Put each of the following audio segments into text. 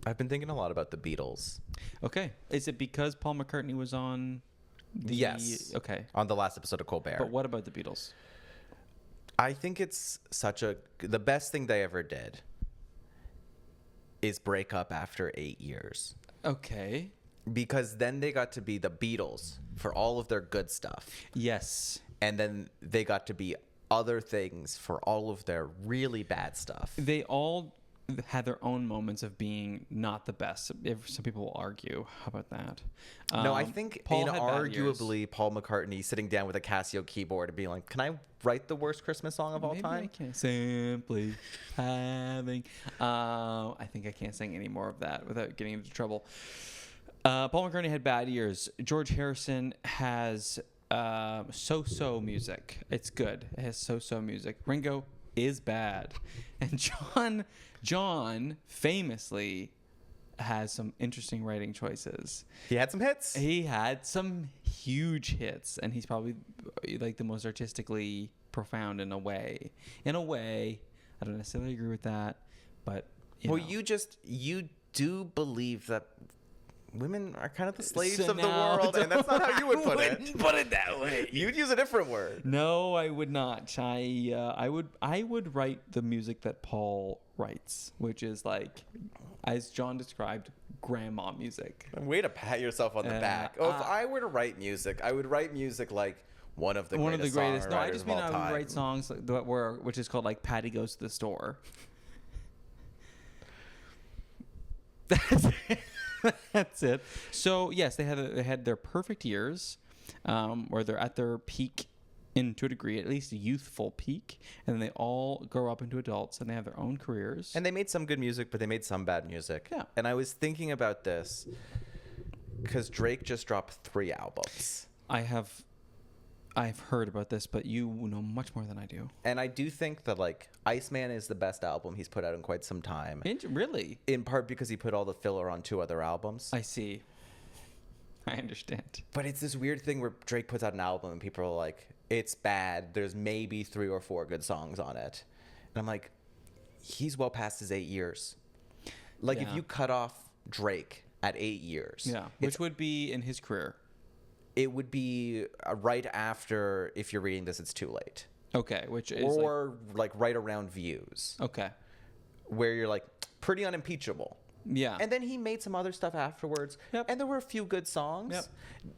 I've been thinking a lot about the Beatles. Okay. Is it because Paul McCartney was on the... Yes. Okay. On the last episode of Colbert. But what about the Beatles? I think it's the best thing they ever did is break up after 8 years. Okay. Because then they got to be the Beatles for all of their good stuff. Yes. And then they got to be other things for all of their really bad stuff. They all had their own moments of being not the best. Some people will argue. How about that? No, I think Paul had bad years. inarguably Paul McCartney sitting down with a Casio keyboard and being like, can I write the worst Christmas song of all Maybe time? I can. Simply having... I think I can't sing any more of that without getting into trouble. Paul McCartney had bad years. George Harrison has so-so music. It's good. It has so-so music. Ringo is bad. And John famously has some interesting writing choices. He had some hits. He had some huge hits, and he's probably like the most artistically profound in a way. In a way, I don't necessarily agree with that, but you do believe that women are kind of the slaves So of the now- world, and that's not how you would put it. wouldn't put it that way. You'd use a different word. No, I would not. I would write the music that Paul writes, which is like, as John described, grandma music. Way to pat yourself on the back. If I were to write music, I would write music like one of the greatest No, I songwriters just of mean all I would time. write songs which is called like Patty Goes to the Store. That's it. So yes, they had their perfect years, where they're at their peak, to a degree, at least a youthful peak, and then they all grow up into adults and they have their own careers. And they made some good music, but they made some bad music. Yeah. And I was thinking about this because Drake just dropped 3 albums. I've heard about this, but you know much more than I do. And I do think that like Iceman is the best album he's put out in quite some time. Really? In part because he put all the filler on 2 other albums. I see. I understand. But it's this weird thing where Drake puts out an album and people are like, it's bad. There's maybe 3 or 4 good songs on it. And I'm like, he's well past his 8 years. Like if you cut off Drake at 8 years. Yeah. Which would be in his career. It would be right after, if you're reading this, it's too late. Okay. Which is or like right around Views. Okay. Where you're like, pretty unimpeachable. Yeah. And then he made some other stuff afterwards. Yep. And there were a few good songs. Yep.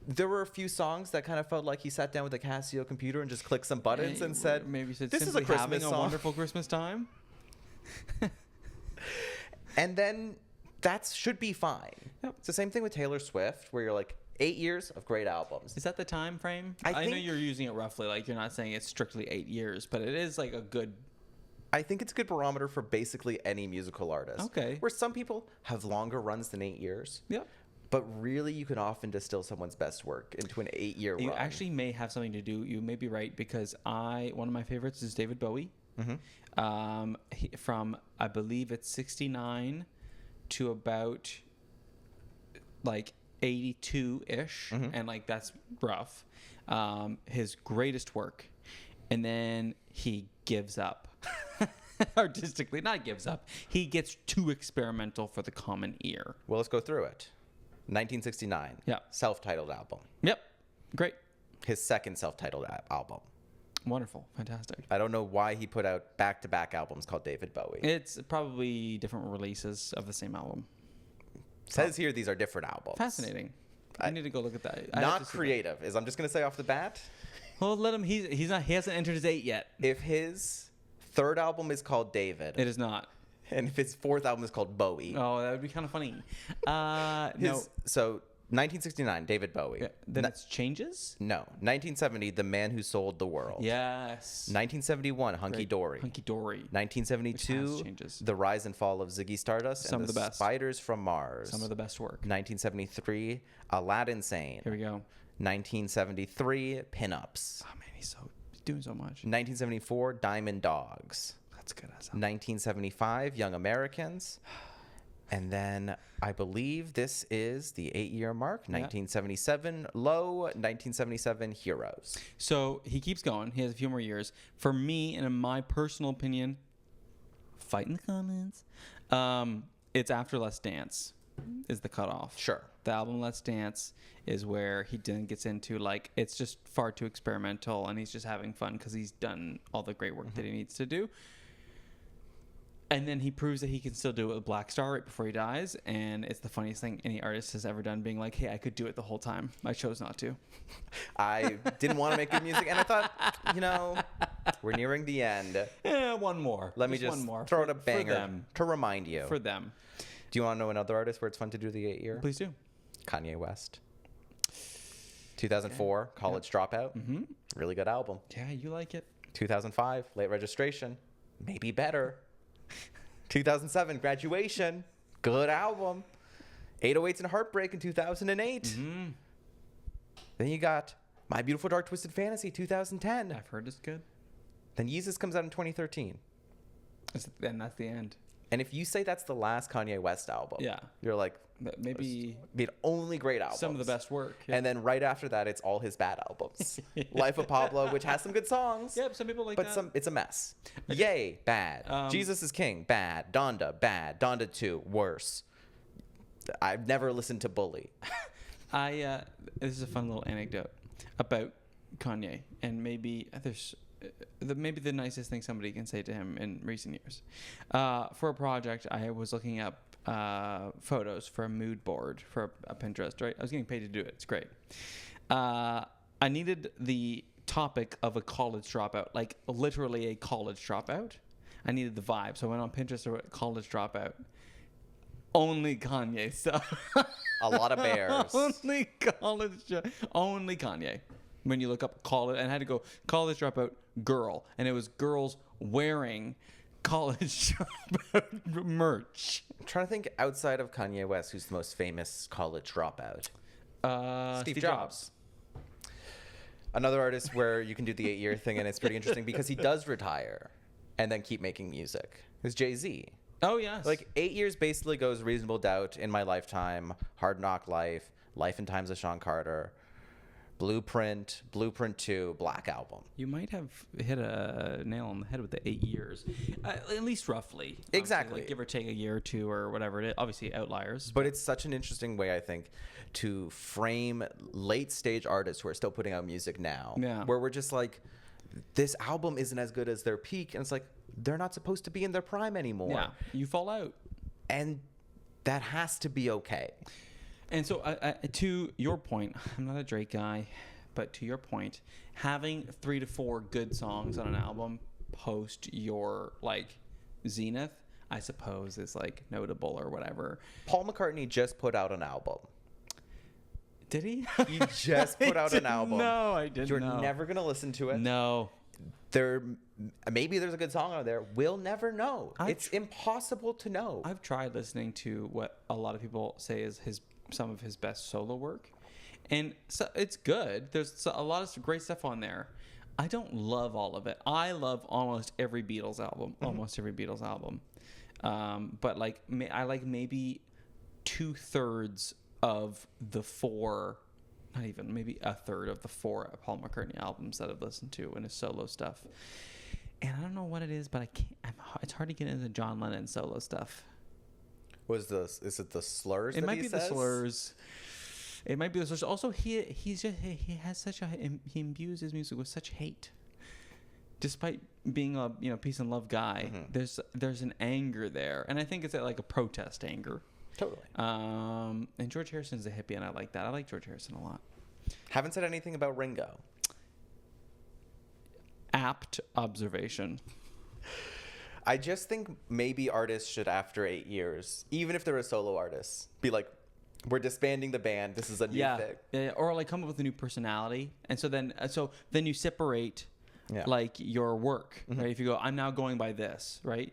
There were a few songs that kind of felt like he sat down with a Casio computer and just clicked some buttons and said, maybe said, this is a simply Christmas having song. a wonderful Christmas time. And then that should be fine. Yep. It's the same thing with Taylor Swift, where you're like, 8 years of great albums. Is that the time frame? I know think- you're using it roughly. Like you're not saying it's strictly 8 years, but it is like a good... I think it's a good barometer for basically any musical artist. Okay. Where some people have longer runs than 8 years. Yep. But really, you can often distill someone's best work into an 8-year run. You actually may have something to do. You may be right, because one of my favorites is David Bowie. Mm-hmm. From, I believe it's 69 to about like 82-ish. Mm-hmm. And like that's rough. His greatest work. And then he gives up. Artistically, not gives up. He gets too experimental for the common ear. Well, let's go through it. 1969. Yeah. Self-titled album. Yep. Great. His second self-titled album. Wonderful. Fantastic. I don't know why he put out back-to-back albums called David Bowie. It's probably different releases of the same album. Says here these are different albums. Fascinating. I need to go look at that. I have Not to see creative, is I'm just going to say off the bat. that. Well, let him. He hasn't entered his 8 yet. If his third album is called David, It is not. and if his fourth album is called Bowie. Oh, that would be kind of funny. No. So 1969, David Bowie. Yeah, then it's Changes? No. 1970, The Man Who Sold the World. Yes. 1971, Hunky Dory. Hunky Dory. 1972, Which has Changes. The Rise and Fall of Ziggy Stardust Some and of the best. Spiders from Mars. Some of the best work. 1973, Aladdin Sane. Here we go. 1973, Pinups. Oh, man, he's doing so much. 1974, Diamond Dogs. That's good. 1975, Young Americans. And then I believe this is the 8-year mark. 1977, Low. 1977, Heroes. So he keeps going. He has a few more years. For me, and in my personal opinion, fight in the comments, it's after Let's Dance is the cutoff. Sure. The album Let's Dance is where he then gets into like it's just far too experimental and he's just having fun because he's done all the great work that he needs to do. And then he proves that he can still do it with Black Star right before he dies. And it's the funniest thing any artist has ever done, being like, hey, I could do it the whole time. I chose not to. I didn't want to make good music. And I thought, we're nearing the end. One more. Let me just one more throw out a banger them. to remind you. For them. Do you want to know another artist where it's fun to do the 8-year? Please do. Kanye West. 2004, College Dropout. Mm-hmm. Really good album. Yeah, you like it. 2005, Late Registration. Maybe better. 2007, Graduation. Good album. 808s and Heartbreak in 2008. Mm-hmm. Then you got My Beautiful Dark Twisted Fantasy, 2010. I've heard it's good. Then Yeezus comes out in 2013. And that's the end. And if you say that's the last Kanye West album, you're like, maybe the only great albums. some of the best work. Yeah. And then right after that, it's all his bad albums. Life of Pablo, which has some good songs. Yeah, some people like but that. It's a mess. Yay, bad. Jesus is King, bad. Donda, bad. Donda 2, worse. I've never listened to Bully. This is a fun little anecdote about Kanye, and maybe there's maybe the nicest thing somebody can say to him in recent years. For a project, I was looking up photos for a mood board for a Pinterest, right? I was getting paid to do it. It's great. I needed the topic of a college dropout, like literally a college dropout. I needed the vibe. So I went on Pinterest or college dropout. Only Kanye stuff. A lot of bears. Only Kanye. When you look up college, and I had to go college dropout girl, and it was girls wearing college dropout merch. I'm trying to think outside of Kanye West, who's the most famous college dropout? Steve Jobs. Another artist where you can do the 8-year thing, and it's pretty interesting because he does retire and then keep making music. Is Jay-Z. Oh, yes. Like 8 years basically goes Reasonable Doubt, In My Lifetime, Hard Knock Life, Life and Times of Sean Carter, Blueprint, Blueprint 2, Black Album. You might have hit a nail on the head with the 8 years, at least roughly. Exactly. Like give or take a year or two or whatever it is. Obviously, outliers. But it's such an interesting way, I think, to frame late-stage artists who are still putting out music now. Yeah. Where we're just like, this album isn't as good as their peak. And it's like, they're not supposed to be in their prime anymore. Yeah, you fall out. And that has to be okay. And so, to your point, I'm not a Drake guy, but to your point, having 3 to 4 good songs on an album post your like zenith, I suppose, is like notable or whatever. Paul McCartney just put out an album. Did he? He just put out an album. No, I didn't. You're never gonna listen to it. No. Maybe there's a good song out there. We'll never know. It's impossible to know. I've tried listening to what a lot of people say is some of his best solo work, and so it's good. There's a lot of great stuff on there. I don't love all of it. I love almost every Beatles album. But like I like maybe 2/3 of the 4, not even, maybe a third of the 4 Paul McCartney albums that I've listened to in his solo stuff. And I don't know what it is, but I can't. It's hard to get into John Lennon solo stuff. Is it the slurs? It might be the slurs. It might be the slurs. Also, he imbues his music with such hate. Despite being a peace and love guy, there's an anger there, and I think it's like a protest anger. Totally. And George Harrison's a hippie, and I like that. I like George Harrison a lot. Haven't said anything about Ringo. Apt observation. I just think maybe artists should, after 8 years, even if they're a solo artist, be like, we're disbanding the band. This is a new thing. Yeah, or like come up with a new personality, and so then you separate like your work, right? If you go, I'm now going by this, right?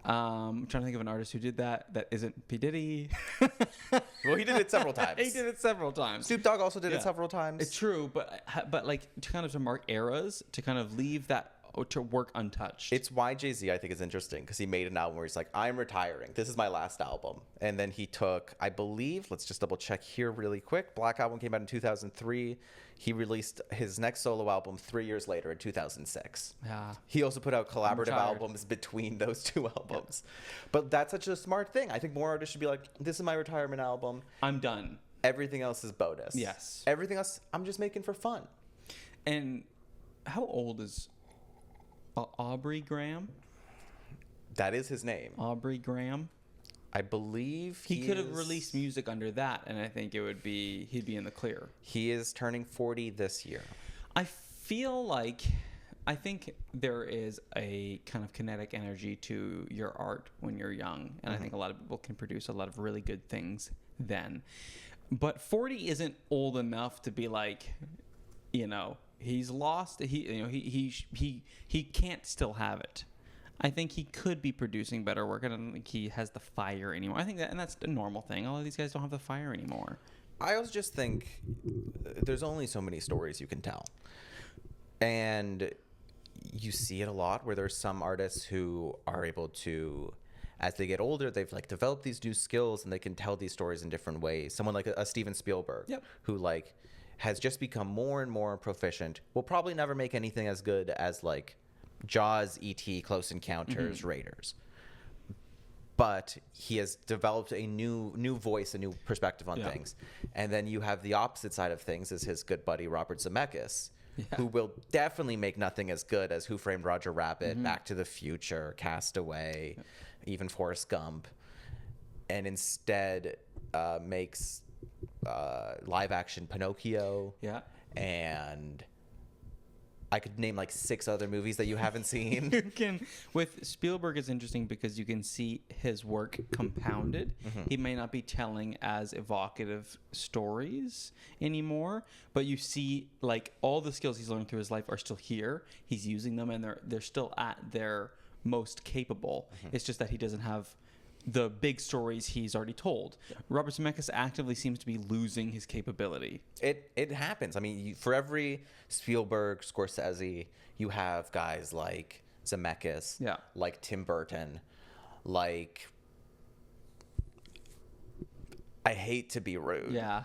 I'm trying to think of an artist who did that isn't P. Diddy. Well, he did it several times. He did it several times. Snoop Dogg also did it several times. It's true, but like to kind of mark eras, to kind of leave that to work untouched. It's why Jay-Z, I think, is interesting, because he made an album where he's like, I'm retiring. This is my last album. And then he took, I believe, let's just double check here really quick. Black Album came out in 2003. He released his next solo album 3 years later in 2006. Yeah. He also put out collaborative retired. albums between those two albums. But that's such a smart thing. I think more artists should be like, this is my retirement album. I'm done. Everything else is bonus. Yes. Everything else, I'm just making for fun. And how old is Aubrey Graham? That is his name. Aubrey Graham. I believe he could have released music under that, and I think he'd be in the clear. He is turning 40 this year. I think there is a kind of kinetic energy to your art when you're young, and I think a lot of people can produce a lot of really good things then. But 40 isn't old enough to be like, he's lost. He can't still have it. I think he could be producing better work. I don't think he has the fire anymore. I think that's a normal thing. All of these guys don't have the fire anymore. I also just think there's only so many stories you can tell. And you see it a lot where there's some artists who are able to, as they get older, they've like developed these new skills and they can tell these stories in different ways. Someone like a Steven Spielberg, who like has just become more and more proficient, will probably never make anything as good as like Jaws, E.T., Close Encounters, Raiders. But he has developed a new voice, a new perspective on things. And then you have the opposite side of things is his good buddy Robert Zemeckis, who will definitely make nothing as good as Who Framed Roger Rabbit, Back to the Future, Castaway, even Forrest Gump, and instead makes live-action Pinocchio. Yeah. And I could name like 6 other movies that you haven't seen. With Spielberg, it's interesting because you can see his work compounded. He may not be telling as evocative stories anymore, but you see like all the skills he's learned through his life are still here. He's using them, and they're still at their most capable. It's just that he doesn't have the big stories he's already told. Robert Zemeckis actively seems to be losing his capability. It happens. I mean, for every Spielberg, Scorsese, you have guys like Zemeckis, like Tim Burton, like, I hate to be rude. Yeah.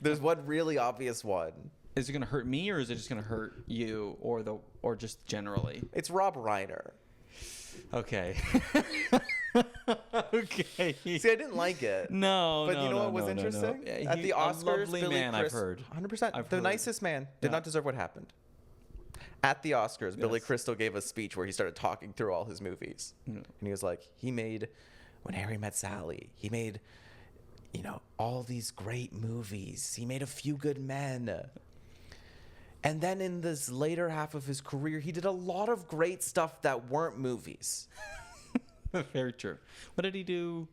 There's one really obvious one. Is it going to hurt me, or is it just going to hurt you, or just generally? It's Rob Reiner. Okay. Okay. See, I didn't like it. No, but you know what was interesting? No. At the Oscars, Billy man, I've heard. 100%. The nicest man did not deserve what happened. At the Oscars, Billy Crystal gave a speech where he started talking through all his movies, and he was like, he made When Harry Met Sally. He made, all these great movies. He made A Few Good Men. And then in this later half of his career, he did a lot of great stuff that weren't movies. Very true. What did he do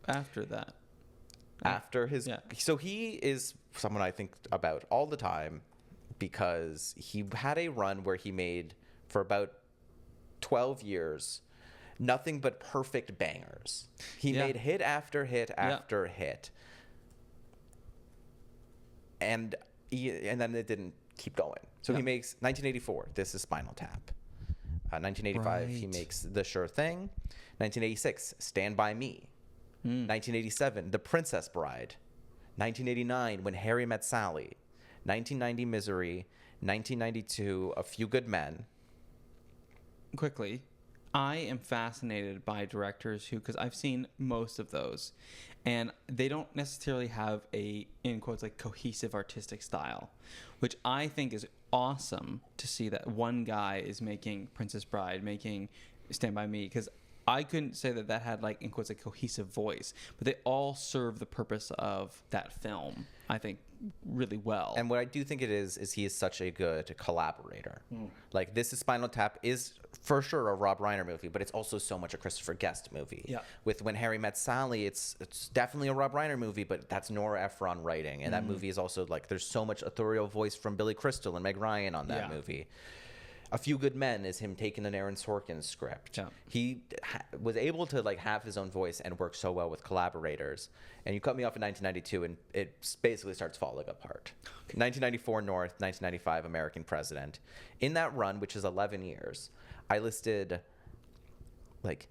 after that? After his... Yeah. So he is someone I think about all the time because he had a run where he made, for about 12 years, nothing but perfect bangers. He made hit after hit after hit. And then it didn't keep going. So he makes 1984, This Is Spinal Tap. 1985, he makes The Sure Thing. 1986, Stand By Me. 1987, The Princess Bride. 1989, When Harry Met Sally. 1990, Misery. 1992, A Few Good Men. Quickly, I am fascinated by directors who, because I've seen most of those, and they don't necessarily have a, in quotes, like cohesive artistic style, which I think is awesome to see that one guy is making Princess Bride, making Stand By Me, because I couldn't say that had, like, in quotes, a cohesive voice, but they all serve the purpose of that film, I think, really well. And what I do think it is he is such a good collaborator. Like, This Is Spinal Tap is for sure a Rob Reiner movie, but it's also so much a Christopher Guest movie. Yeah. With When Harry Met Sally, it's definitely a Rob Reiner movie, but that's Nora Ephron writing, and that movie is also like there's so much authorial voice from Billy Crystal and Meg Ryan on that movie. A Few Good Men is him taking an Aaron Sorkin script. Yeah. He was able to like have his own voice and work so well with collaborators. And You Cut Me Off in 1992, and it basically starts falling apart. 1994 North, 1995 American President. In that run, which is 11 years, I listed like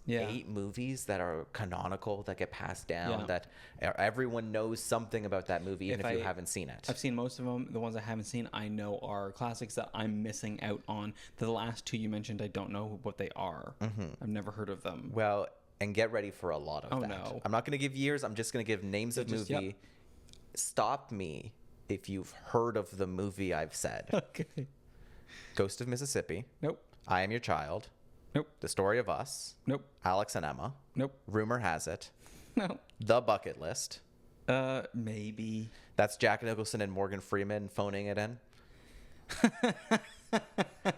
8 movies that are canonical, that get passed down, that everyone knows something about that movie, even if you haven't seen it. I've seen most of them. The ones I haven't seen, I know are classics that I'm missing out on. The last 2 you mentioned, I don't know what they are. I've never heard of them. Well, and get ready for a lot of that. No. I'm not going to give years. I'm just going to give names of movie. Yep. Stop me if you've heard of the movie I've said. Okay. Ghost of Mississippi. Nope. I Am Your Child. Nope. The Story of Us. Nope. Alex and Emma. Nope. Rumor Has It. No. The Bucket List. Maybe. That's Jack Nicholson and Morgan Freeman phoning it in.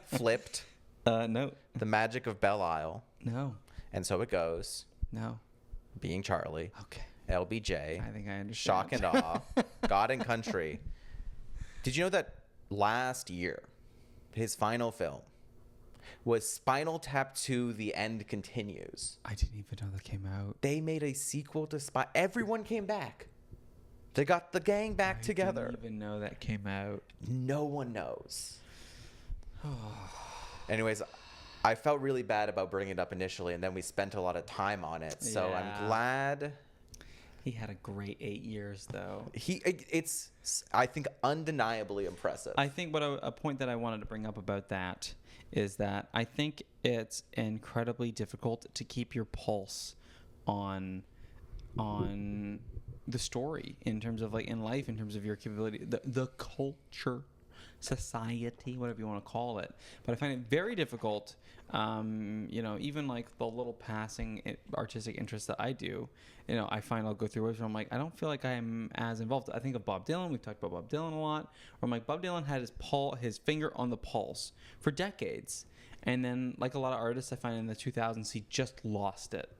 Flipped. No. The Magic of Belle Isle. No. And So It Goes. No. Being Charlie. Okay. LBJ. I think I understand. Shock and Awe. God and Country. Did you know that last year, his final film was Spinal Tap 2: The End Continues? I didn't even know that came out. They made a sequel to Everyone came back. They got the gang back together. I didn't even know that came out. No one knows. Anyways, I felt really bad about bringing it up initially, and then we spent a lot of time on it. So Yeah. I'm glad. He had a great 8 years, though. It's I think undeniably impressive. I think a point that I wanted to bring up about that is that I think it's incredibly difficult to keep your pulse on the story in terms of like in life, in terms of your capability, the culture, society, whatever you want to call it. But I find it very difficult, even like the little passing artistic interests that I do, I find I'll go through waves where I'm like, I don't feel like I'm as involved. I think of Bob Dylan. We've talked about Bob Dylan a lot. Where I'm like, Bob Dylan had his finger on the pulse for decades. And then like a lot of artists, I find in the 2000s, he just lost it.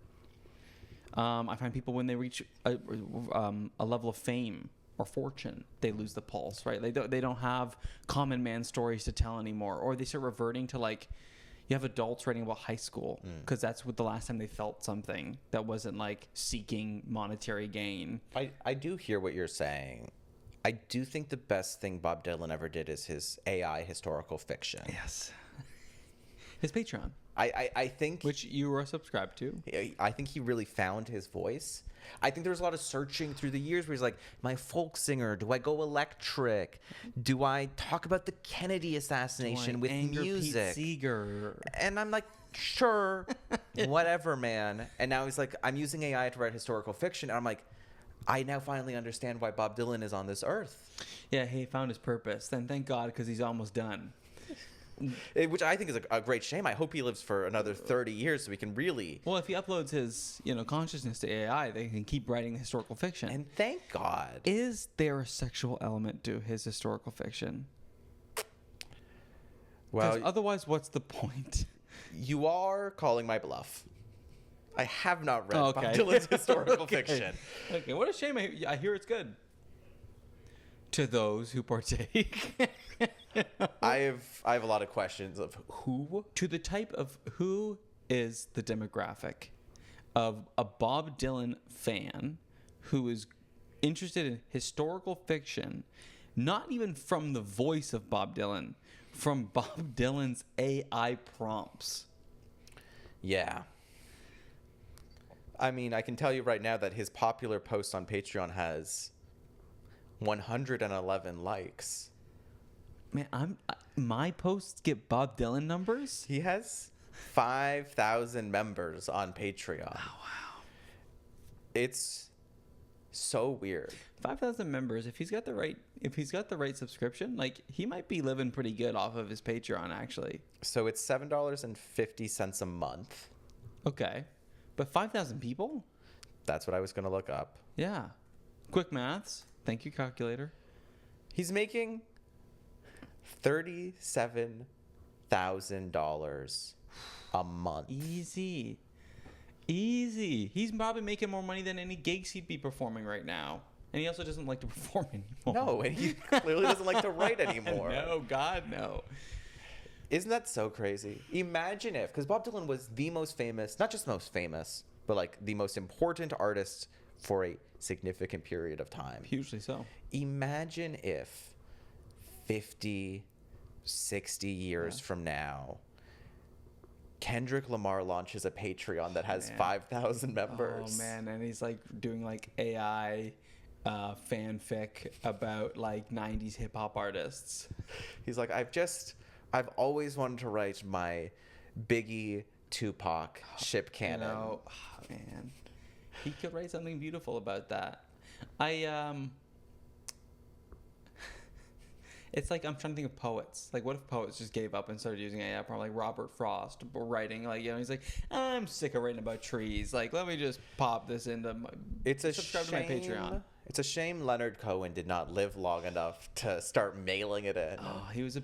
I find people when they reach a level of fame or fortune, they lose the pulse, right? They don't have common man stories to tell anymore, or they start reverting to like, you have adults writing about high school because that's what the last time they felt something that wasn't like seeking monetary gain. I do hear what you're saying. I do think the best thing Bob Dylan ever did is his AI historical fiction. Yes. His Patreon. I think... Which you were subscribed to. I think he really found his voice. I think there was a lot of searching through the years where he's like, am I a folk singer? Do I go electric? Do I talk about the Kennedy assassination with music? Pete Seeger? And I'm like, sure, whatever, man. And now he's like, I'm using AI to write historical fiction. And I'm like, I now finally understand why Bob Dylan is on this earth. Yeah, he found his purpose. Then thank God, because he's almost done. Which I think is a great shame. I hope he lives for another 30 years so we can really... Well, if he uploads his consciousness to AI, they can keep writing historical fiction. And thank God. Is there a sexual element to his historical fiction? Well, otherwise, what's the point? You are calling my bluff. I have not read Bob Dylan's historical fiction. Okay, what a shame. I hear it's good. To those who partake. I have a lot of questions of who. To the type of who is the demographic of a Bob Dylan fan who is interested in historical fiction, not even from the voice of Bob Dylan, from Bob Dylan's AI prompts. Yeah. I mean, I can tell you right now that his popular post on Patreon has 111 likes. Man, my posts get Bob Dylan numbers? He has 5,000 members on Patreon. Oh, wow. It's so weird. 5,000 members. If he's got the right subscription, like he might be living pretty good off of his Patreon actually. So it's $7.50 a month. Okay. But 5,000 people? That's what I was going to look up. Yeah. Quick maths. Thank you, calculator. He's making $37,000 a month. Easy. He's probably making more money than any gigs he'd be performing right now. And he also doesn't like to perform anymore. No, and he clearly doesn't like to write anymore. No, God, no. Isn't that so crazy? Imagine if, because Bob Dylan was the most famous, not just most famous, but like the most important artist for a significant period of time. Hugely so. Imagine if 50, 60 years from now, Kendrick Lamar launches a Patreon that has 5,000 members. Oh man, and he's like doing like AI fanfic about like 90s hip hop artists. He's like, I've always wanted to write my Biggie Tupac ship canon. You know, oh, man, he could write something beautiful about that. It's like, I'm trying to think of poets. Like, what if poets just gave up and started using AI? Probably like Robert Frost writing, like, you know, he's like, I'm sick of writing about trees. Like, let me just pop this into my. Subscribe to my Patreon. It's a shame Leonard Cohen did not live long enough to start mailing it in. Oh, he was. I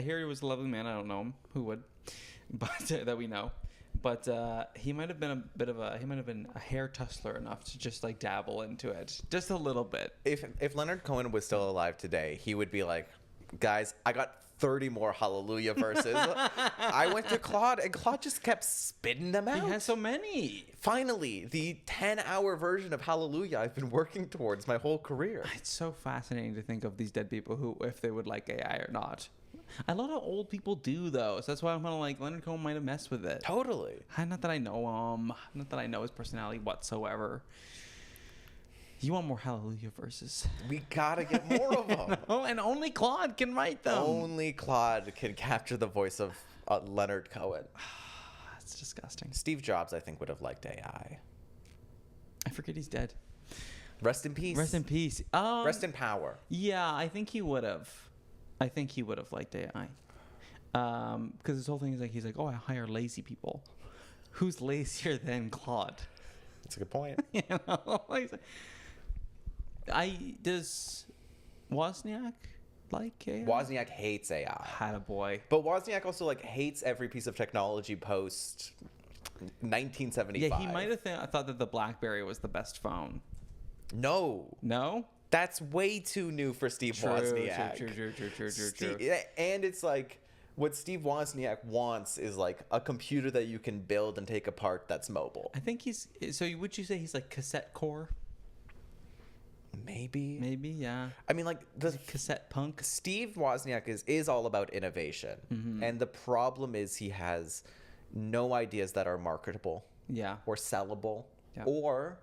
hear he was a lovely man. I don't know him. Who would? But that we know. But he might have been a hair tussler enough to just like dabble into it just a little bit. If Leonard Cohen was still alive today, he would be like, guys, I got 30 more Hallelujah verses. I went to Claude, and Claude just kept spitting them out. He has so many. Finally, the 10-hour version of Hallelujah I've been working towards my whole career. It's so fascinating to think of these dead people who, if they would like AI or not. A lot of old people do, though, so that's why I'm kind of like, Leonard Cohen might have messed with it. Totally. Not that I know him. Not that I know his personality whatsoever. You want more Hallelujah verses? We gotta get more of them. Oh, and only Claude can write them. Only Claude can capture the voice of Leonard Cohen. That's disgusting. Steve Jobs, I think, would have liked AI. I forget he's dead. Rest in peace. Rest in peace. Rest in power. Yeah, I think he would have. I think he would have liked AI. Because his whole thing is like, he's like, oh, I hire lazy people. Who's lazier than Claude? That's a good point. You know? Does Wozniak like AI? Wozniak hates AI. Attaboy. But Wozniak also like hates every piece of technology post 1975. Yeah, he might have thought that the BlackBerry was the best phone. No. No? That's way too new for Steve Wozniak. True. And it's like, what Steve Wozniak wants is like a computer that you can build and take apart that's mobile. I think so would you say he's like cassette core? Maybe, yeah. I mean, like the cassette punk. Steve Wozniak is all about innovation. Mm-hmm. And the problem is he has no ideas that are marketable. Yeah. Or sellable. Yeah. Or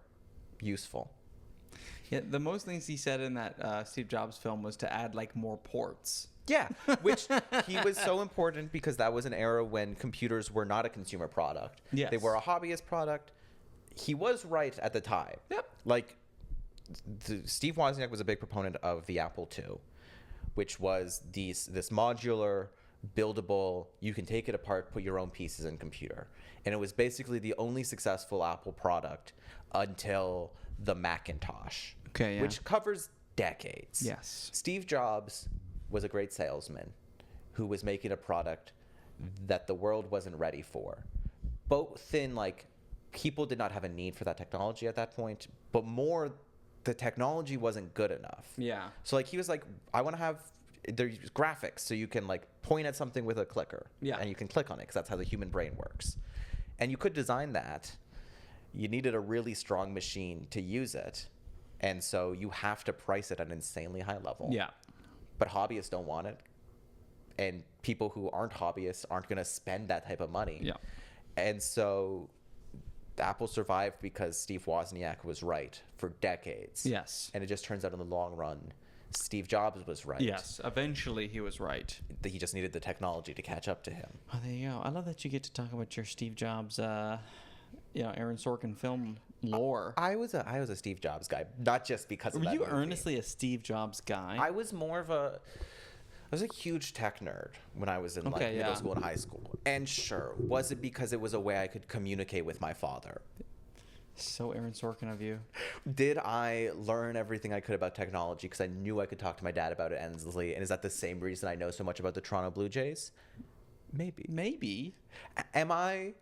useful. Yeah, the most things he said in that Steve Jobs film was to add like more ports. Yeah, which he was so important because that was an era when computers were not a consumer product. Yes. They were a hobbyist product. He was right at the time. Yep. Like, Steve Wozniak was a big proponent of the Apple II, which was this modular, buildable, you can take it apart, put your own pieces in computer. And it was basically the only successful Apple product until the Macintosh, okay, yeah. which covers decades. Yes. Steve Jobs was a great salesman who was making a product that the world wasn't ready for. Both in like, people did not have a need for that technology at that point, but more the technology wasn't good enough. Yeah. So like he was like, I want to have there's graphics so you can like point at something with a clicker. Yeah. And you can click on it because that's how the human brain works. And you could design that. You needed a really strong machine to use it. And so you have to price it at an insanely high level. Yeah. But hobbyists don't want it. And people who aren't hobbyists aren't going to spend that type of money. Yeah. And so Apple survived because Steve Wozniak was right for decades. Yes. And it just turns out in the long run, Steve Jobs was right. Yes. Eventually he was right. He just needed the technology to catch up to him. Oh, there you go. I love that you get to talk about your Steve Jobs, Aaron Sorkin film lore. I was a Steve Jobs guy, not just because of Were that you movie. earnestly a Steve Jobs guy? I was a huge tech nerd when I was in middle school and high school. And sure, was it because it was a way I could communicate with my father? So Aaron Sorkin of you. Did I learn everything I could about technology because I knew I could talk to my dad about it endlessly? And is that the same reason I know so much about the Toronto Blue Jays? Maybe. Am I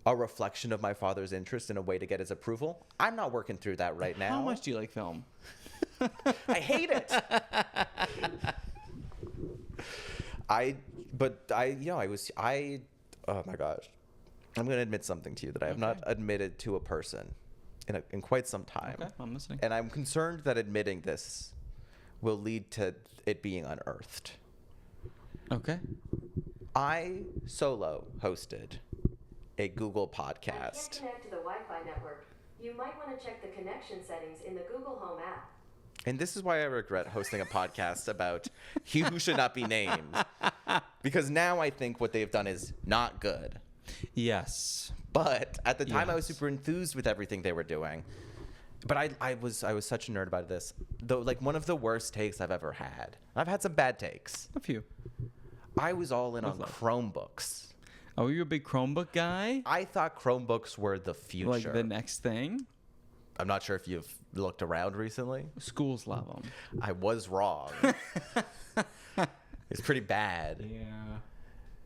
a reflection of my father's interest in a way to get his approval? I'm not working through that right now. How much do you like film? I hate it. Oh my gosh. I'm going to admit something to you that I have not admitted to a person in quite some time. Okay, I'm listening. And I'm concerned that admitting this will lead to it being unearthed. Okay. I solo hosted a Google I can't podcast. connect to the Wi-Fi network. You might want to check the connection settings in the Google Home app. And this is why I regret hosting a podcast about he who should not be named. Because now I think what they've done is not good. Yes. But at the time, I was Yes. super enthused with everything they were doing. But I was such a nerd about this. Though, like, one of the worst takes I've ever had. I've had some bad takes. A few. I was all in on love. Chromebooks. Oh, you're a big Chromebook guy? I thought Chromebooks were the future. Like the next thing? I'm not sure if you've looked around recently. Schools love them. I was wrong. It's pretty bad. Yeah.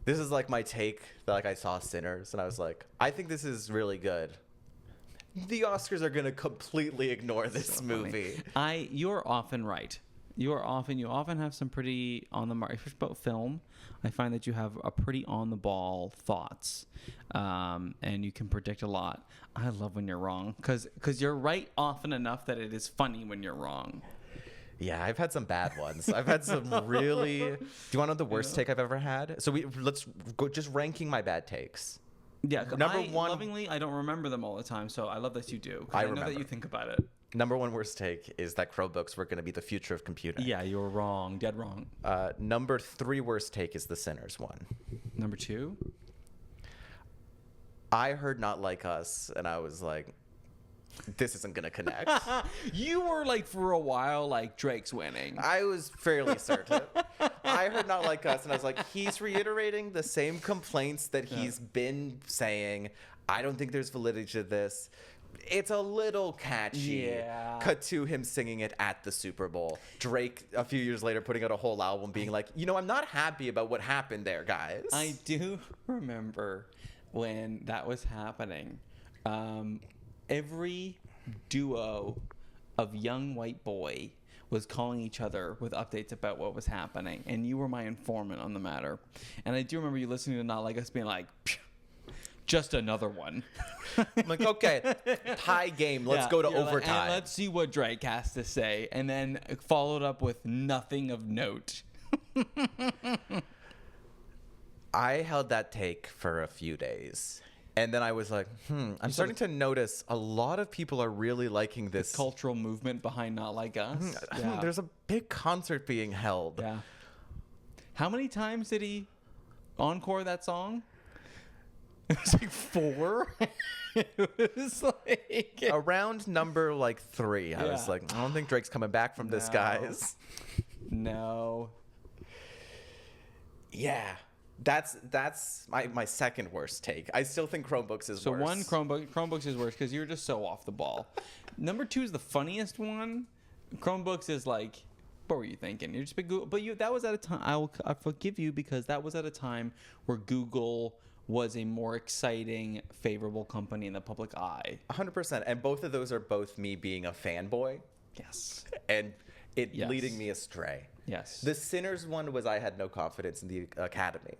This is like my take that like I saw Sinners and I was like, I think this is really good. The Oscars are gonna completely ignore this movie. You're often right. You often have some pretty on the mark, especially about film. I find that you have a pretty on the ball thoughts, and you can predict a lot. I love when you're wrong because you're right often enough that it is funny when you're wrong. Yeah, I've had some bad ones. I've had some really. Do you want to know the worst take I've ever had? So let's go just ranking my bad takes. Yeah, Number one- Lovingly, I don't remember them all the time, so I love that you do. 'Cause I know that remember. you think about it. Number one worst take is that Chromebooks were going to be the future of computing. Yeah, you were wrong, dead wrong. Number three worst take is the Sinners one. Number two. I heard Not Like Us, and I was like, this isn't going to connect. You were like for a while like Drake's winning. I was fairly certain. I heard Not Like Us, and I was like, he's reiterating the same complaints that he's been saying. I don't think there's validity to this. It's a little catchy. Yeah. Cut to him singing it at the Super Bowl. Drake, a few years later, putting out a whole album being like, I'm not happy about what happened there, guys. I do remember when that was happening. Every duo of young white boy was calling each other with updates about what was happening, and you were my informant on the matter. And I do remember you listening to Not Like Us being like, just another one. I'm like, okay, tie game. Let's Yeah, go to you're like, overtime. and let's see what Drake has to say. And then followed up with nothing of note. I held that take for a few days. And then I was like, I'm starting to notice a lot of people are really liking this. Cultural movement behind Not Like Us. Yeah. There's a big concert being held. Yeah. How many times did he encore that song? It was like 4. It was like Around number like 3, I was Yeah. like, I don't think Drake's coming back from this, No. guys. no. Yeah. That's my second worst take. I still think Chromebooks is So worse. one Chromebooks is worse because you're just so off the ball. Number 2 is the funniest one. Chromebooks is like, what were you thinking? You're just big Google, but that was at a time. I forgive you because that was at a time where Google was a more exciting, favorable company in the public eye. 100%. And both of those are both me being a fanboy Yes. and it Yes. leading me astray. Yes. The Sinners one was I had no confidence in the Academy.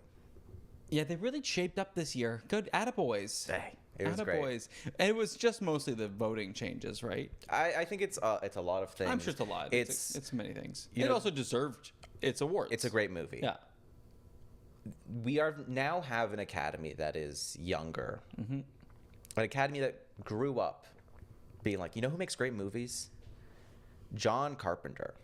Yeah, they really shaped up this year. Good attaboys. Hey, it was great. Attaboys. And it was just mostly the voting changes, right? I think it's a lot of things. I'm sure it's a lot. It's many things. you It know- also deserved its awards. It's a great movie. Yeah. We are now have an Academy that is younger. Mm-hmm. An Academy that grew up being like, who makes great movies? John Carpenter.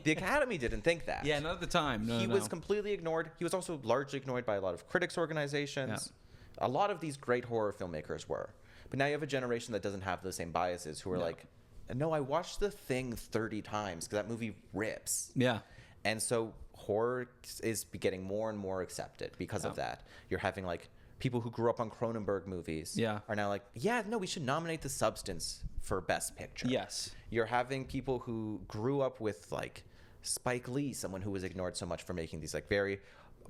The Academy didn't think that. Yeah, not at the time. No, He no. was completely ignored. He was also largely ignored by a lot of critics organizations. A lot of these great horror filmmakers were. But now you have a generation that doesn't have the same biases who are like, no, I watched The Thing 30 times because that movie rips. Yeah. And so horror is getting more and more accepted because of that. You're having like people who grew up on Cronenberg movies are now like, we should nominate The Substance for Best Picture. Yes. You're having people who grew up with like Spike Lee, someone who was ignored so much for making these like very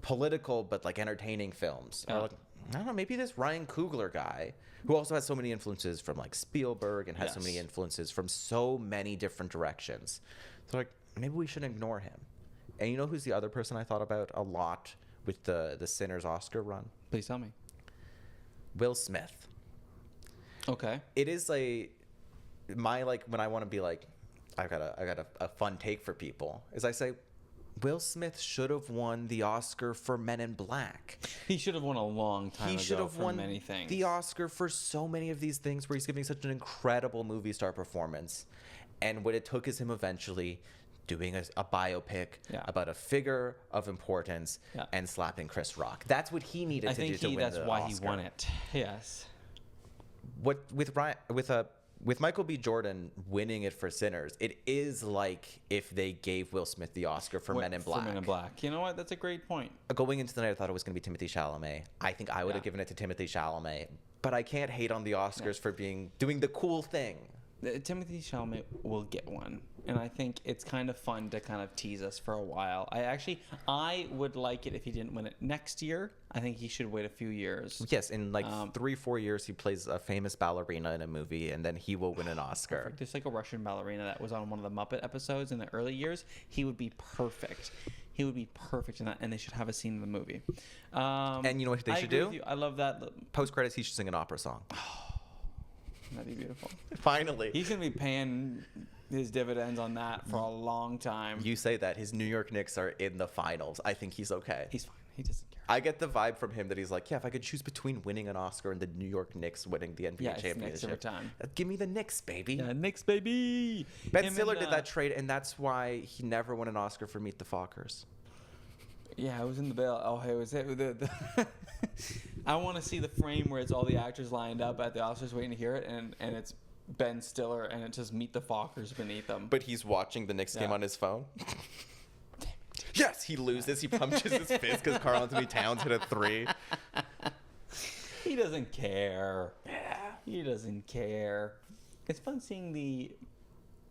political but like entertaining films. Are like, I don't know, maybe this Ryan Coogler guy who also has so many influences from like Spielberg and has so many influences from so many different directions. So like maybe we shouldn't ignore him. And you know who's the other person I thought about a lot with the Sinners Oscar run? Please tell me. Will Smith. Okay. It is my like when I want to be like, I got a fun take for people is I say, Will Smith should have won the Oscar for Men in Black. He should have won a long time ago. He should have won many things. The Oscar for so many of these things where he's giving such an incredible movie star performance. And what it took is him eventually doing a biopic about a figure of importance and slapping Chris Rock. That's what he needed to do to win the Oscar. That's why he won it. Yes. What with Michael B. Jordan winning it for Sinners, it is like if they gave Will Smith the Oscar for Men in Black. For Men in Black. You know what? That's a great point. Going into the night, I thought it was going to be Timothée Chalamet. I think I would have given it to Timothée Chalamet, but I can't hate on the Oscars for doing the cool thing. Timothée Chalamet will get one, and I think it's kind of fun to kind of tease us for a while. I would like it if he didn't win it next year. I think he should wait a few years. Yes, in 3-4 years, he plays a famous ballerina in a movie, and then he will win an Oscar. Perfect. Just like a Russian ballerina that was on one of the Muppet episodes in the early years. He would be perfect. He would be perfect in that, and they should have a scene in the movie. And you know what they should do? I love that. Post-credits, he should sing an opera song. That'd be beautiful. Finally. He's going to be paying his dividends on that for a long time. You say that. His New York Knicks are in the finals. I think he's okay. He's fine. He doesn't care. I get the vibe from him that he's like, yeah, if I could choose between winning an Oscar and the New York Knicks winning the NBA championship. Knicks every time. Give me the Knicks, baby. Yeah, Knicks, baby. Ben Stiller did that trade, and that's why he never won an Oscar for Meet the Fockers. Yeah, it was in the bill. Oh, it was it. I want to see the frame where it's all the actors lined up at the Oscars waiting to hear it, and it's Ben Stiller, and it's just Meet the Fockers beneath them. But he's watching the Knicks game on his phone. Yes, he loses. He punches his fist because Karl Anthony Towns hit a 3. He doesn't care. Yeah, he doesn't care. It's fun seeing the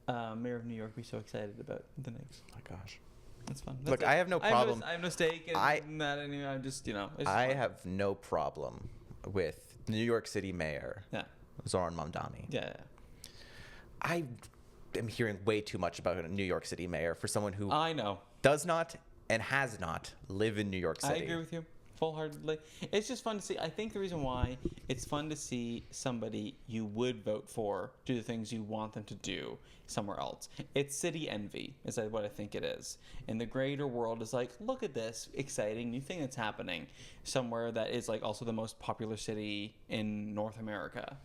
mayor of New York be so excited about the Knicks. Oh my gosh. That's fun. Look, I have no problem. I have no stake in that anyway. I'm just, I have no problem with New York City Mayor Zoran Mamdani. Yeah. I am hearing way too much about a New York City mayor for someone who I know does not and has not live in New York City. I agree with you full-heartedly. It's just fun to see. I think the reason why it's fun to see somebody you would vote for do the things you want them to do somewhere else. It's city envy is what I think it is. And the greater world is like, look at this exciting new thing that's happening somewhere that is like also the most popular city in North America.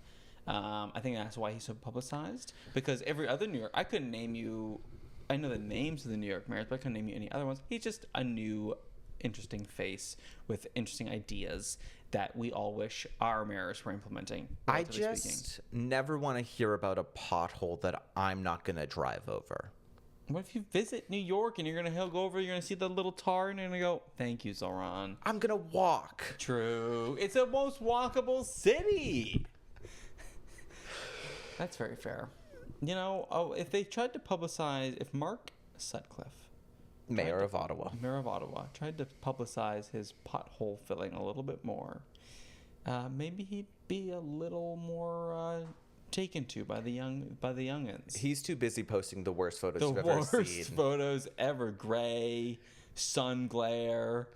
I think that's why he's so publicized, because every other New York, I couldn't name you, I know the names of the New York mayors, but I couldn't name you any other ones. He's just a new interesting face with interesting ideas that we all wish our mayors were implementing. I just never want to hear about a pothole that I'm not going to drive over. What if you visit New York and you're going to go over, you're going to see the little tar and you're going to go, thank you, Zoran. I'm going to walk. True. It's the most walkable city. That's very fair. If they tried to publicize, if Mark Sutcliffe, Mayor of Ottawa, tried to publicize his pothole filling a little bit more, maybe he'd be a little more taken to by the youngins. He's too busy posting the worst photos you've ever seen. The worst photos ever. Gray, sun glare,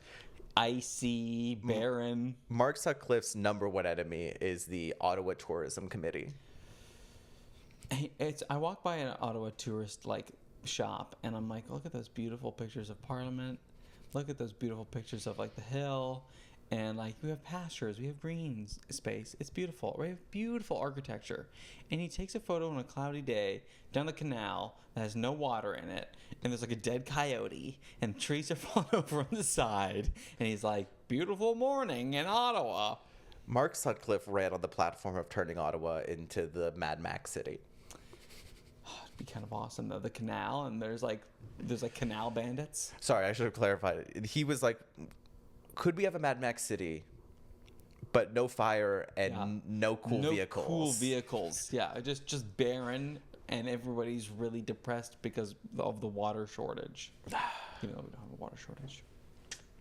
icy, barren. Mark Sutcliffe's number one enemy is the Ottawa Tourism Committee. I walk by an Ottawa tourist shop and I'm like, look at those beautiful pictures of Parliament, look at those beautiful pictures of the hill, and we have pastures, we have green space, it's beautiful, we have beautiful architecture. And he takes a photo on a cloudy day down the canal that has no water in it, and there's a dead coyote and trees are falling over on the side, and he's like, beautiful morning in Ottawa. Mark Sutcliffe ran on the platform of turning Ottawa into the Mad Max city. It'd be kind of awesome though. The canal, and there's canal bandits. Sorry, I should have clarified it. He was like, could we have a Mad Max city, but no fire and no cool vehicles? No cool vehicles. Yeah, just barren, and everybody's really depressed because of the water shortage. Even though we don't have a water shortage,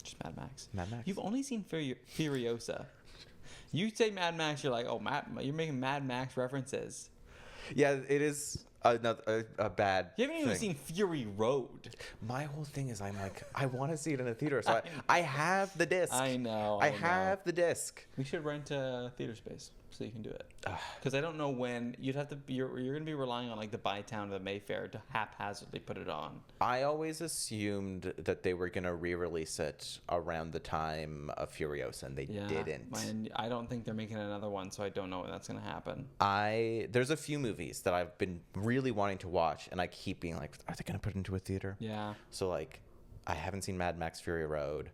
just Mad Max. Mad Max. You've only seen Furiosa. You say Mad Max, you're like, oh, you're making Mad Max references. Yeah, it is. a bad. You haven't even thing. seen Fury Road. My whole thing is I'm like, I want to see it in a theater, so I have the disc. I know. I have the disc. We should rent a theater space so you can do it. Because I don't know when you'd have to. You're going to be relying on like the Bytown or the Mayfair to haphazardly put it on. I always assumed that they were going to re-release it around the time of Furiosa, and they didn't. Man, I don't think they're making another one, so I don't know when that's going to happen. There's a few movies that I've been really wanting to watch, and I keep being like, are they going to put it into a theater? Yeah. So like, I haven't seen Mad Max Fury Road.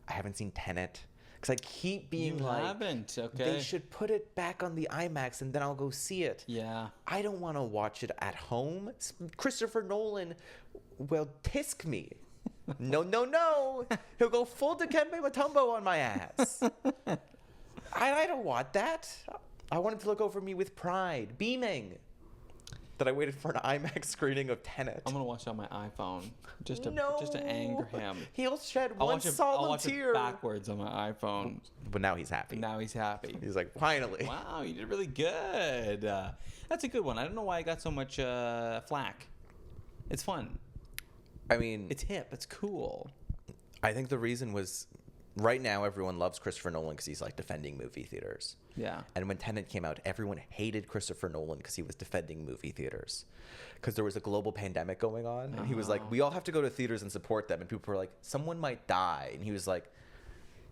I haven't seen Tenet. Because I keep being haven't, okay. They should put it back on the IMAX and then I'll go see it. Yeah. I don't want to watch it at home. Christopher Nolan will tisk me. No. He'll go full Dikembe Mutombo on my ass. I don't want that. I want him to look over me with pride, beaming that I waited for an IMAX screening of Tenet. I'm gonna watch it on my iPhone just to anger him. He'll shed I'll one watch it solid tear. backwards on my iPhone. But now he's happy. Now he's happy. He's like, finally. Wow, you did really good. That's a good one. I don't know why I got so much flack. It's fun. I mean, It's hip. It's cool. I think the reason was right now everyone loves Christopher Nolan because he's like defending movie theaters. Yeah. And when Tenet came out, everyone hated Christopher Nolan because he was defending movie theaters. Because there was a global pandemic going on. And he was like, we all have to go to theaters and support them. And people were like, someone might die. And he was like,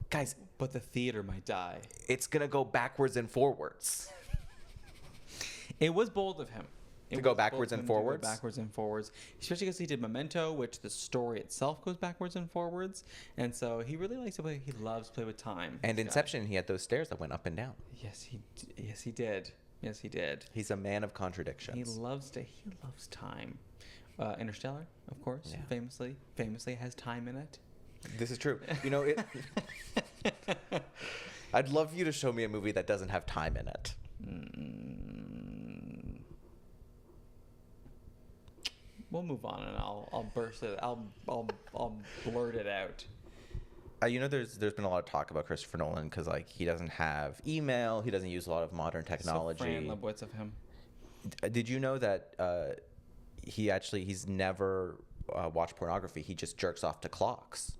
guys, But the theater might die. it's going to go backwards and forwards. It was bold of him. To It go was backwards bold of and him to go forwards? backwards and forwards. Especially because he did Memento, which the story itself goes backwards and forwards. And so he really likes to play. He loves to play with time. And this guy. Inception, he had those stairs that went up and down. Yes, he did. Yes, he did. He's a man of contradictions. He loves time. Interstellar, of course, Yeah. famously has time in it. This is true. You know, I'd love you to show me a movie that doesn't have time in it. We'll move on, and I'll burst it. I'll blurt it out. You know, there's been a lot of talk about Christopher Nolan because like he doesn't have email, he doesn't use a lot of modern technology. So Fran Lebowitz of him. Did you know that he's never watched pornography? He just jerks off to clocks.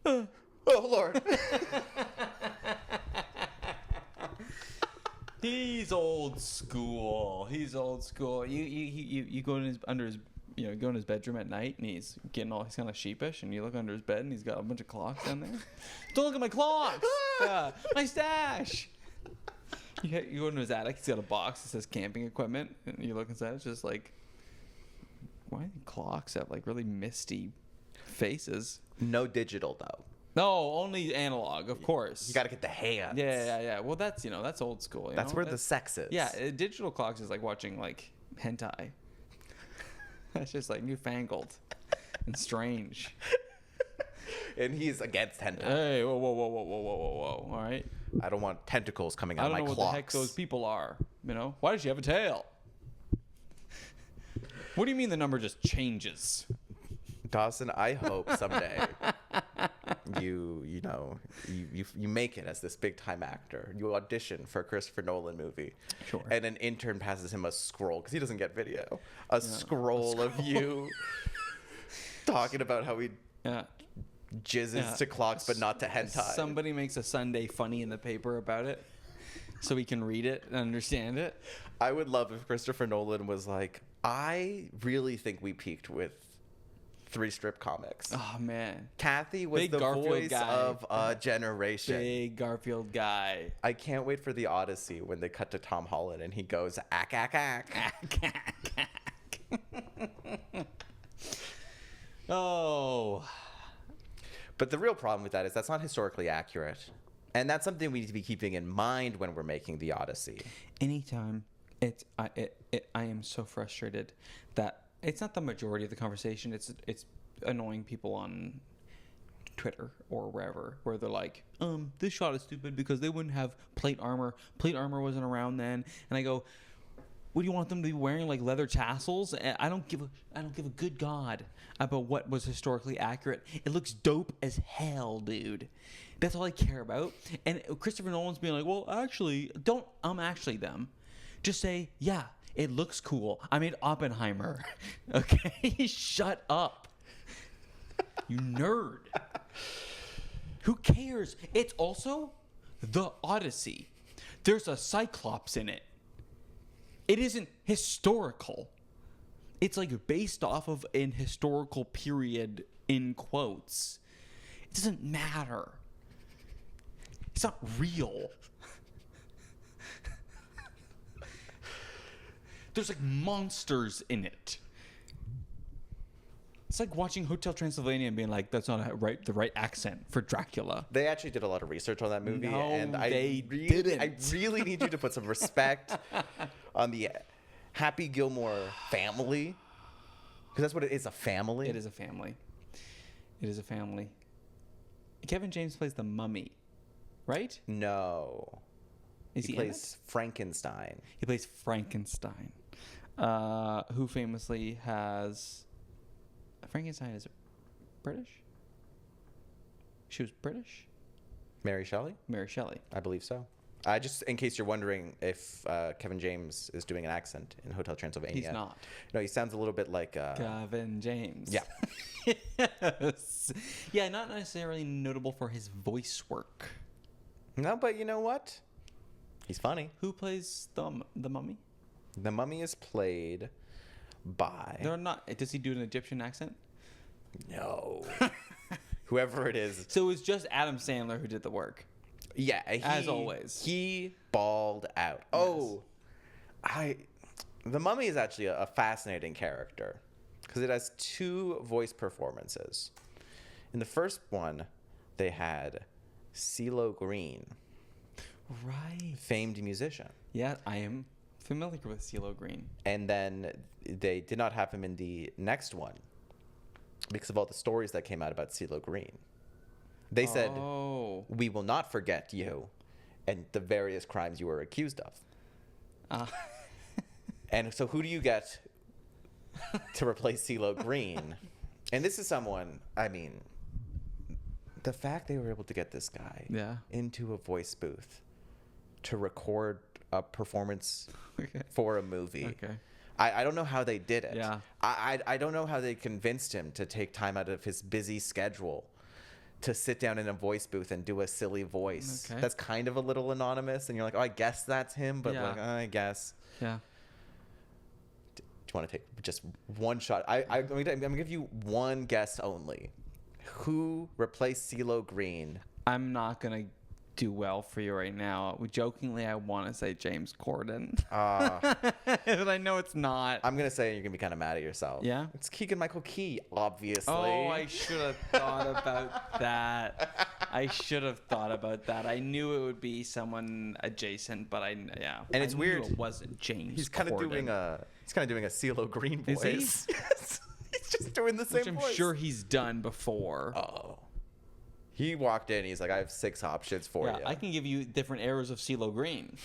Oh Lord. He's old school. You go in his bedroom at night, and he's kind of sheepish, and you look under his bed, and he's got a bunch of clocks down there. Don't look at my clocks. My stash. You go into his attic. He's got a box that says camping equipment, and you look inside. It's just like, why do clocks have like really misty faces? No digital though. No, only analog, of course. You got to get the hands. Yeah. Well, that's that's old school. That's where the sex is. Yeah, digital clocks is like watching like hentai. That's just like newfangled and strange. And he's against hentai. Hey, whoa. All right. I don't want tentacles coming I out of don't my know clocks. what the heck those people are. Why does she have a tail? What do you mean the number just changes? Dawson, I hope someday you make it as this big time actor. You audition for a Christopher Nolan movie. Sure. And an intern passes him a scroll because he doesn't get video. A scroll of you talking about how he jizzes to clocks but not to hentai. Somebody makes a Sunday funny in the paper about it so we can read it and understand it. I would love if Christopher Nolan was like, I really think we peaked with 3 strip comics. Oh, man. Kathy was Big the Garfield voice guy. of a generation. Big Garfield guy. I can't wait for the Odyssey when they cut to Tom Holland and he goes, ack, ack, ack. Oh. But the real problem with that is that's not historically accurate. And that's something we need to be keeping in mind when we're making the Odyssey. Anytime I am so frustrated that it's not the majority of the conversation. It's annoying people on Twitter or wherever where they're like, this shot is stupid because they wouldn't have plate armor. Plate armor wasn't around then. And I go, what do you want them to be wearing, like leather tassels? I don't give a good god about what was historically accurate. It looks dope as hell, dude. That's all I care about. And Christopher Nolan's being like, well, actually, don't actually them. Just say, yeah, it looks cool. I made Oppenheimer. Okay? Shut up. You nerd. Who cares? It's also The Odyssey. There's a Cyclops in it. It isn't historical. It's like based off of an historical period in quotes. It doesn't matter. It's not real. There's like monsters in it. It's like watching Hotel Transylvania and being like, that's not the right accent for Dracula. They actually did a lot of research on that movie. No, and they didn't. I didn't. really need you to put some respect on the Happy Gilmore family. Because that's what it is, a family. It is a family. It is a family. Kevin James plays the mummy, right? No. Is he he in plays Frankenstein. He plays Frankenstein, who famously has... Frankenstein is British? She was British? Mary Shelley? Mary Shelley. I believe so. Just in case you're wondering if Kevin James is doing an accent in Hotel Transylvania. He's not. No, he sounds a little bit like... Kevin James. Yeah. Yes. Yeah, not necessarily notable for his voice work. No, but you know what? He's funny. Who plays the mummy? The mummy is played by... They're not... Does he do an Egyptian accent? No. Whoever it is. So it was just Adam Sandler who did the work. Yeah. As always. He balled out. Yes. Oh. The mummy is actually a fascinating character. Because it has two voice performances. In the first one, they had CeeLo Green. Right. Famed musician. Yeah, I am familiar with CeeLo Green. And then they did not have him in the next one because of all the stories that came out about CeeLo Green. They said, we will not forget you and the various crimes you were accused of. And so who do you get to replace CeeLo Green? And this is someone, I mean, the fact they were able to get this guy into a voice booth to record a performance for a movie. Okay. I don't know how they did it. Yeah. I don't know how they convinced him to take time out of his busy schedule to sit down in a voice booth and do a silly voice. Okay. That's kind of a little anonymous, and you're like, oh, I guess that's him, but like, I guess. Yeah. Do you want to take just one shot? I'm gonna give you one guess only. Who replaced CeeLo Green? I'm not going to do well for you right now. Jokingly, I want to say James Corden. But I know it's not. I'm going to say you're going to be kind of mad at yourself. Yeah? It's Keegan-Michael Key, obviously. Oh, I should have thought about that. I should have thought about that. I knew it would be someone adjacent, but And it's I weird. knew it wasn't James He's kind of Corden. doing a CeeLo Green Is he? voice. Yes. He's just doing the same Which I'm voice. sure he's done before. Oh. He walked in. He's like, I have 6 options for you. I can give you different eras of CeeLo Green.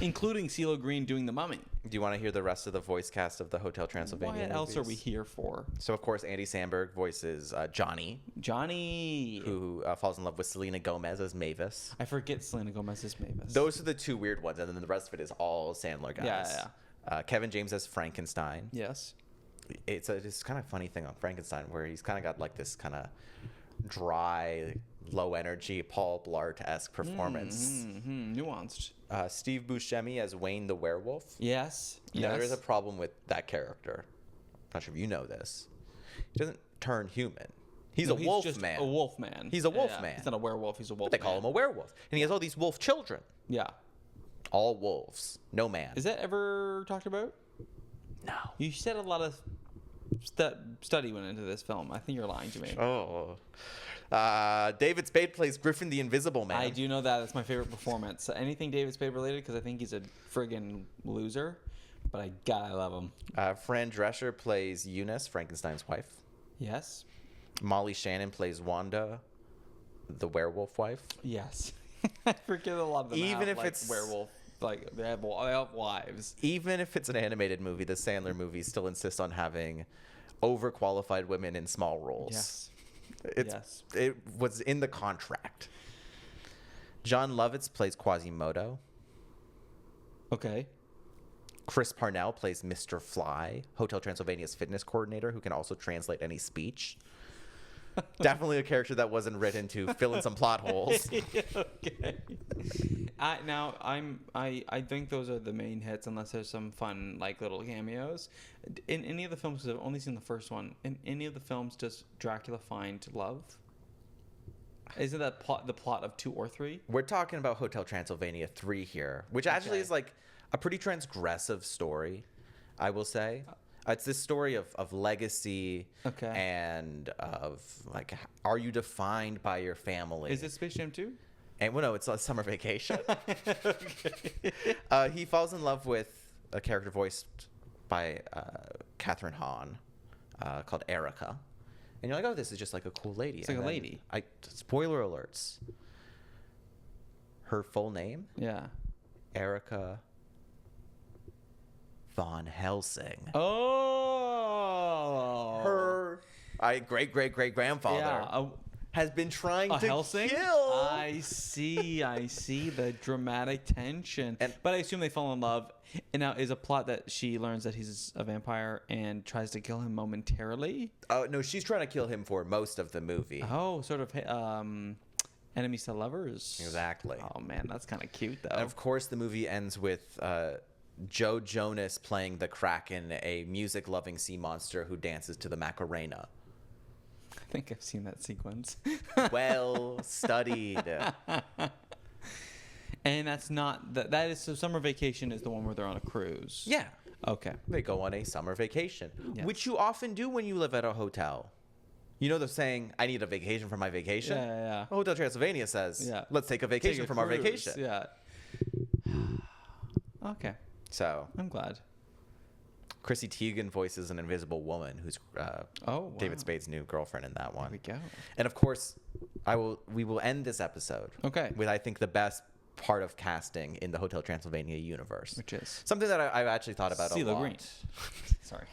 Including CeeLo Green doing the mummy. Do you want to hear the rest of the voice cast of the Hotel Transylvania What else are we movies? here for? So, of course, Andy Samberg voices Johnny, Johnny. who falls in love with Selena Gomez as Mavis. I forget Selena Gomez's Mavis. Those are the 2 weird ones, and then the rest of it is all Sandler guys. Yeah. Kevin James as Frankenstein. Yes. It's kind of funny thing on Frankenstein where he's kind of got like this kind of dry, low energy Paul Blart-esque performance. Nuanced. Steve Buscemi as Wayne the werewolf. Yes. Now, there is a problem with that character. Not sure if you know this. He doesn't turn human. He's a wolf just man. A wolf man. He's a wolf man. He's not a werewolf. He's a wolf. But they call him a werewolf, and he has all these wolf children. Yeah. All wolves, no man. Is that ever talked about? No. You said a lot of study went into this film. I think you're lying to me. Oh. David Spade plays Griffin the Invisible Man. I do know that. That's my favorite performance. Anything David Spade related, because I think he's a friggin' loser. But I love him. Fran Drescher plays Eunice, Frankenstein's wife. Yes. Molly Shannon plays Wanda, the werewolf wife. Yes. I forget a lot of them Even have, if like, it's werewolf. Like, they have wives. Even if it's an animated movie, the Sandler movies still insist on having overqualified women in small roles. Yes. It was in the contract. John Lovitz plays Quasimodo. Okay. Chris Parnell plays Mr. Fly, Hotel Transylvania's fitness coordinator, who can also translate any speech. Definitely a character that wasn't written to fill in some plot holes. Okay. I think those are the main hits, unless there's some fun like little cameos. In any of the films, because I've only seen the first one. In any of the films, does Dracula find love? Isn't that the plot of 2 or 3? We're talking about Hotel Transylvania 3 here, which actually is like a pretty transgressive story, I will say. It's this story of legacy and of like, are you defined by your family? Is it Space Jam 2? And well, no, it's a summer vacation. He falls in love with a character voiced by Catherine Hahn called Erica. And you're like, oh, this is just like a cool lady. It's like a lady. Spoiler alerts. Her full name? Yeah. Erica Von Helsing. Oh. Her great-great-great-grandfather has been trying to Helsing? kill. I see the dramatic tension. But I assume they fall in love. And now is a plot that she learns that he's a vampire and tries to kill him momentarily? Oh, no, she's trying to kill him for most of the movie. Oh, sort of enemies to lovers. Exactly. Oh, man, that's kind of cute, though. And of course, the movie ends with Joe Jonas playing the Kraken, a music-loving sea monster who dances to the Macarena. I think I've seen that sequence. Well studied. And that's not that is so Summer Vacation is the one where they're on a cruise. Yeah. Okay. They go on a summer vacation, Yes. which you often do when you live at a hotel. You know the saying, I need a vacation from my vacation? Yeah. Hotel Transylvania says, let's take a vacation Take a from our cruise. vacation. Yeah. Okay. So, I'm glad. Chrissy Teigen voices an invisible woman who's David Spade's new girlfriend in that one. There we go. And of course, we will end this episode with, I think, the best part of casting in the Hotel Transylvania universe. Which is? Something that I've actually thought about a lot. CeeLo Green. Sorry.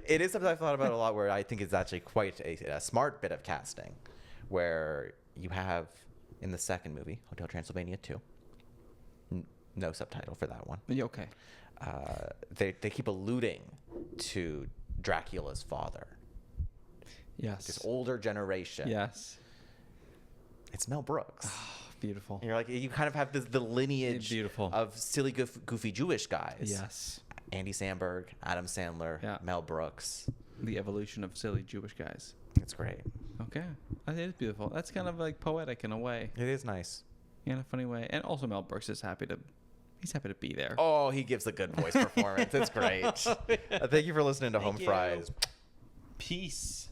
It is something I've thought about a lot, where I think it's actually quite a smart bit of casting, where you have, in the second movie, Hotel Transylvania 2, no subtitle for that one. Yeah, okay. They keep alluding to Dracula's father. Yes. This older generation. Yes. It's Mel Brooks. Beautiful. And you're like, you kind of have the lineage of silly, goofy Jewish guys. Yes. Andy Samberg, Adam Sandler, Mel Brooks. The evolution of silly Jewish guys. It's great. Okay. It is beautiful. That's kind of like poetic in a way. It is nice. In a funny way. And also Mel Brooks is happy to be there. Oh, he gives a good voice performance. It's great. Thank you for listening to Home Fries. Peace.